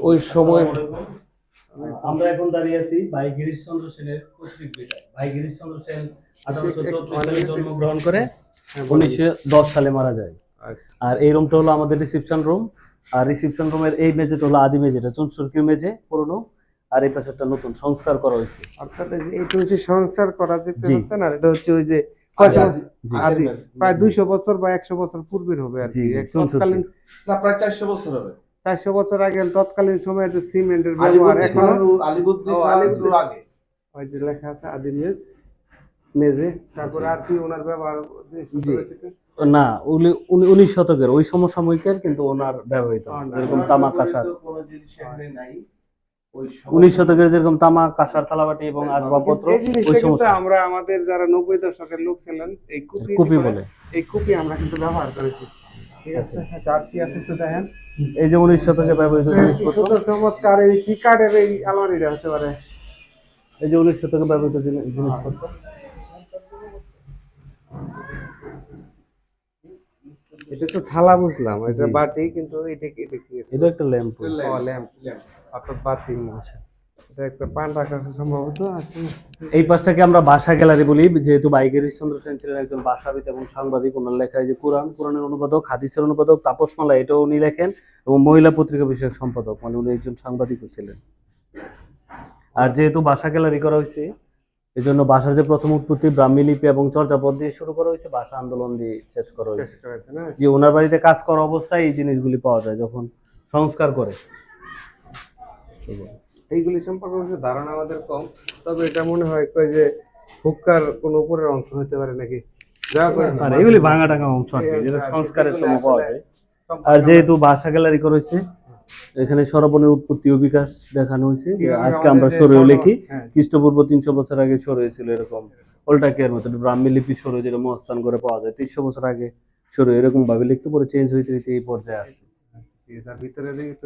ওই সময় আমরা এখন দাঁড়িয়ে আছি ভাই গিরিশচন্দ্র সেনের পৈতৃক ভিটায়। ভাই গিরিশচন্দ্র সেন 1834 সালে জন্মগ্রহণ করে 1910 সালে মারা যায়। আর এই রুমটা হলো আমাদের রিসেপশন রুম। আর রিসেপশন রুমের এই মেঝেটা হলো আদি মেঝে, এটা চুনসুরকির মেঝে পুরনো। আর এই পাশে একটা নতুন সংস্কার করা হয়েছে, অর্থাৎ এটা হচ্ছে সংস্কার করা যেতে পারছে না, এটা হচ্ছে ওই যে আদি প্রায় 200 বছর বা 100 বছর পূর্বের হবে আর কি। তৎকালীন না, প্রায় 400 বছর হবে। 400 বছর আগে তৎকালীন সময়ে যে সিমেন্টের ব্যবহার এখনো আলিবুদ্দিন আগে ওই যে লেখা আছে আদি মেঝে। তারপর আর কি ওনার ব্যবহার না 19 শতকের ওই সমসাময়িকের, কিন্তু ওনার ব্যবহৃত যেরকম তামা কাঁসার, 19 শতকের যেরকম তামা কাঁসার থালাবাটি এবং আসবাবপত্র ওই সমস্ত আমরা আমাদের যারা 90 দশকের লোক ছিলেন এই কুপি বলে, এই কুপি আমরা কিন্তু ব্যবহার করেছি। ঠিক আছে, আর কি আছে একটু দেখেন। এই যে 19 শতকে ব্যবহৃত জিনিসপত্র, চমৎকার এই কি কাঠের এই আলমারিটা হতে পারে। এই যে 19 শতকে ব্যবহৃত জিনিসপত্র। এটা তো থালা বুঝলাম, এটা বাটি, কিন্তু এটা কি এটা একটা ল্যাম্প। ল্যাম্প অর্থাৎ বাতি। এটা একটা পান রাখার সম্ভবত আছে। এই পাশটাকে আমরা ভাষা গ্যালারি বলি, যেহেতু ভাই গিরিশচন্দ্র সেন ছিলেন একজন ভাষাবিদ এবং সাংবাদিক। ওনার লেখা যে কোরআনের অনুবাদক, হাদিসের অনুবাদক, তাপসমালা এটাও উনি লেখেন, এবং মহিলা পত্রিকা বিষয়ক সম্পাদক, মানে উনি একজন সাংবাদিকও ছিলেন। আর যেহেতু ভাষা গ্যালারি করা হয়েছে, এই জন্য ভাষার যে প্রথম উৎপত্তি ব্রাহ্মী লিপি এবং চর্যাপদ দিয়ে শুরু করা হয়েছে, ভাষা আন্দোলন দিয়ে শেষ করা হয়েছে। যে ওনার বাড়িতে কাজ করা অবস্থায় এই জিনিসগুলি পাওয়া যায়, যখন সংস্কার করে। এইগুলি সম্পর্কে ধারণা আমাদের কম, তবে এটা মনে হয় যে হুক্কার কোন উপরের অংশ হতে পারে নাকি, এগুলি ভাঙা টাঙা অংশ আর কি, যেটা সংস্কারের সময় পাওয়া যায়। আর যেহেতু ভাষা গ্যালারি করা হয়েছে, এখানে সরবনের উৎপত্তি ও বিকাশ দেখানো হয়েছে। আজকে আমরা সরেও লিখি, খ্রিস্টপূর্ব 300 বছর আগে সরে ছিল এরকম ওল্টাকের মতো ব্রাহ্মী লিপি সরে, যেটা মস্তান করে পাওয়া যায় 300 বছর আগে সরে, এরকম ভাবে লিখতে পরে চেঞ্জ হইতে হইতে এই পর্যায়ে আসে।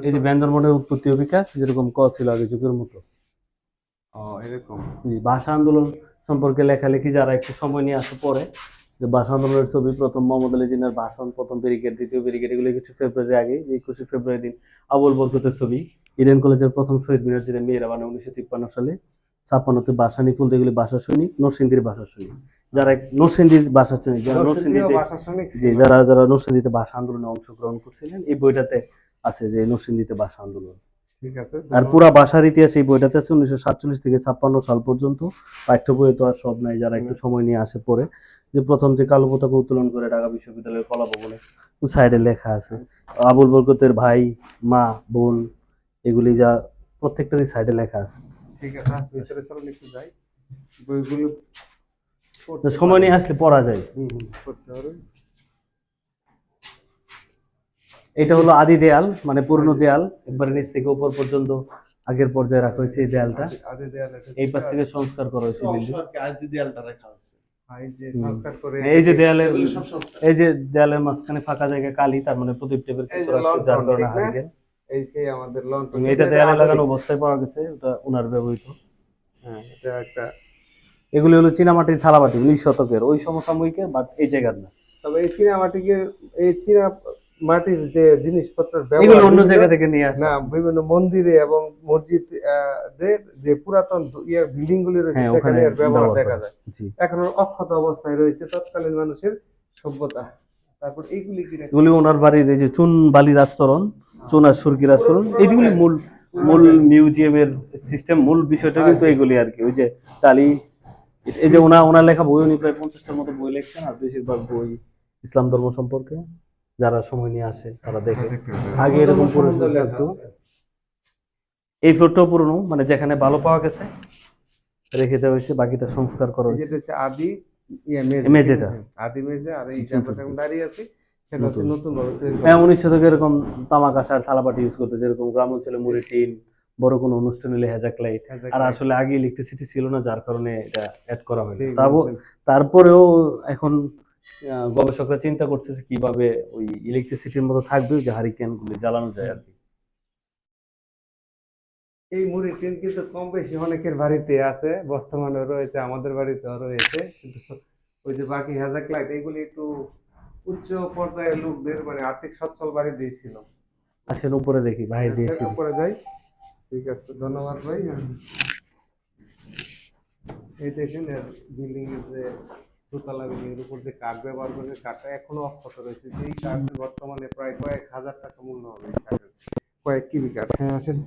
এই যে ব্যঞ্জনবর্ণের উৎপত্তি ও বিকাশ, যেরকম ক ছিল আগে যুগের মতো এরকম। ভাষা আন্দোলন সম্পর্কে লেখালেখি যারা একটু সময় নিয়ে আসে পরে, যে ভাষা আন্দোলনের ছবি, প্রথম মোহাম্মদ আলী জিন্নাহর ভাষণ, প্রথম ব্যারিকেড, দ্বিতীয় ব্যারিকেড, এগুলো কিছু ফেব্রুয়ারি আগে, যে 21 ফেব্রুয়ারি দিন আবুল বরকতের ছবি, ইডেন কলেজের প্রথম শহীদ মিনার, যেটা মেয়েরা বানায় 1953 সালে। 56তে ভাষা নিপুল, এগুলি ভাষা সৈনিক, নরসিংদীর ভাষা সৈনিক, যারা নরসিংদীর ভাষা সৈনিক, যারা নরসিংদীতে যারা নরসিংদীতে ভাষা আন্দোলনে অংশগ্রহণ করছিলেন। এই বইটাতে আছে যে নরসিংদীতে ভাষা আন্দোলন। ঠিক আছে। আর পুরা ভাষার ইতিহাস এই বইটাতে আছে 1947 থেকে 56 সাল পর্যন্ত। পাঠ্য বইয়ে তো আর সব নাই, যারা একটু সময় নিয়ে আসে পরে, যে প্রথম যে কালো পতাকা উত্তোলন করে ঢাকা বিশ্ববিদ্যালয়ের কলা ভবনে, সাইডে লেখা আছে আবুল বরকতের ভাই, মা, বোন, এগুলি যা প্রত্যেকটারই সাইডে লেখা আছে। ঠিক আছে, ভিতরে চলো লিখতে যাই, বইগুলো সময় নিয়ে আসলে পড়া যায়। পড়তে হবে। এটা হলো আদি দেয়াল, মানে পুরনো দেয়াল, একবারে নিচ থেকে উপর পর্যন্ত আগের পর্যায়ে রাখা হয়েছে এই দেয়ালটা। আদি দেয়াল, এই পাশ থেকে সংস্কার করা হয়েছে বিল্ডিং। আদি দেয়ালটা রাখা হচ্ছে, এই যে দেয়ালের, এই যে দেয়ালের মাঝখানে ফাঁকা জায়গা কালি, তার মানে প্রদীপ টেপের কিছু রাখতে, যার কারণে হারিকেন। এই সেই আমাদের লন্ঠন, এটা দেয়ালে লাগানো অবস্থায় পাওয়া গেছে, ওটা ওনার ব্যবহৃত। হ্যাঁ, এটা একটা। এগুলি হলো চীনামাটির থালাবাটি, 19 শতকের ওই সমসাময়িকের, বাট এই জায়গার না। তবে এই চীনা মাটির যে জিনিসপত্রের ব্যবহার অন্য জায়গা থেকে নিয়ে আসে, না বিভিন্ন মন্দিরে এবং মসজিদ যে পুরাতন বিল্ডিং গুলি রয়েছে, সেখানে এর ব্যবহার দেখা যায়। এখনো অক্ষত অবস্থায় রয়েছে তৎকালীন মানুষের সভ্যতা। তারপর এগুলি ওনার বাড়ির এই যে চুন বালির আস্তরণ, চুন আর সুরকির আস্তরণ, এইগুলি মূল মিউজিয়ামের সিস্টেম, মূল বিষয়টা কিন্তু এইগুলি আর কি। ওই যে টালি, এই যে ওনার লেখা বই, উনি প্রায় 50টার মতো বই লেখছেন, আর বেশিরভাগ বই ইসলাম ধর্ম সম্পর্কে। যারা সময় নিয়ে আসে তারা দেখে, আগে এরকম পরিচিত থাকতো। এই ফ্লোরটাও পুরনো, মানে যেখানে ভালো পাওয়া গেছে রেখে দেওয়া হয়েছে, বাকিটা সংস্কার করা হয়েছে। যেটা হচ্ছে আদি মেঝেটা, আদি মেঝে, আর এই যে আমরা এখন দাঁড়িয়ে আছি সেটা হচ্ছে নতুন ভাবে তৈরি। হ্যাঁ, 19 শতকে এরকম তামা কাঁসার থালাবাটি ইউজ করতে, যেরকম গ্রাম অঞ্চলে মুড়ি টিন, বড় কোনো অনুষ্ঠান হলে হ্যাজাক লাইট। আর আসলে আগে ইলেকট্রিসিটি ছিল না, যার কারণে এটা অ্যাড করা হয়নি। তারপরেও এখন গবেষকরা চিন্তা করতেছে কিভাবে ওই ইলেকট্রিসিটির মতো থাকবে, যে হারিকেন গুলি জ্বালানো যায় আর কি। এই মুড়ি টিন কিন্তু কম বেশি অনেকের বাড়িতে আছে, বর্তমানে রয়েছে, আমাদের বাড়িতেও রয়েছে। কিন্তু ওই যে বাকি হ্যাজাক লাইট, এগুলি একটু উচ্চ পর্যায়ের লোকদের, মানে আর্থিক সচ্ছল বাড়ি দিয়েছিল। আসেন উপরে দেখি বাইরে দিয়ে সিঁড়ি। উপরে যাই। ঠিক আছে, ধন্যবাদ ভাই। এই দেখেন বিল্ডিং এর যে দোতলা বিল্ডিং এর উপর যে কাঠ ব্যবহার করে, কাঠটা এখনো অক্ষত রয়েছে। যেই কাঠ বর্তমানে প্রায় কয়েক হাজার টাকা মূল্য হবে এই কাঠের, কয়েক কিবি কাঠ। হ্যাঁ আসেন।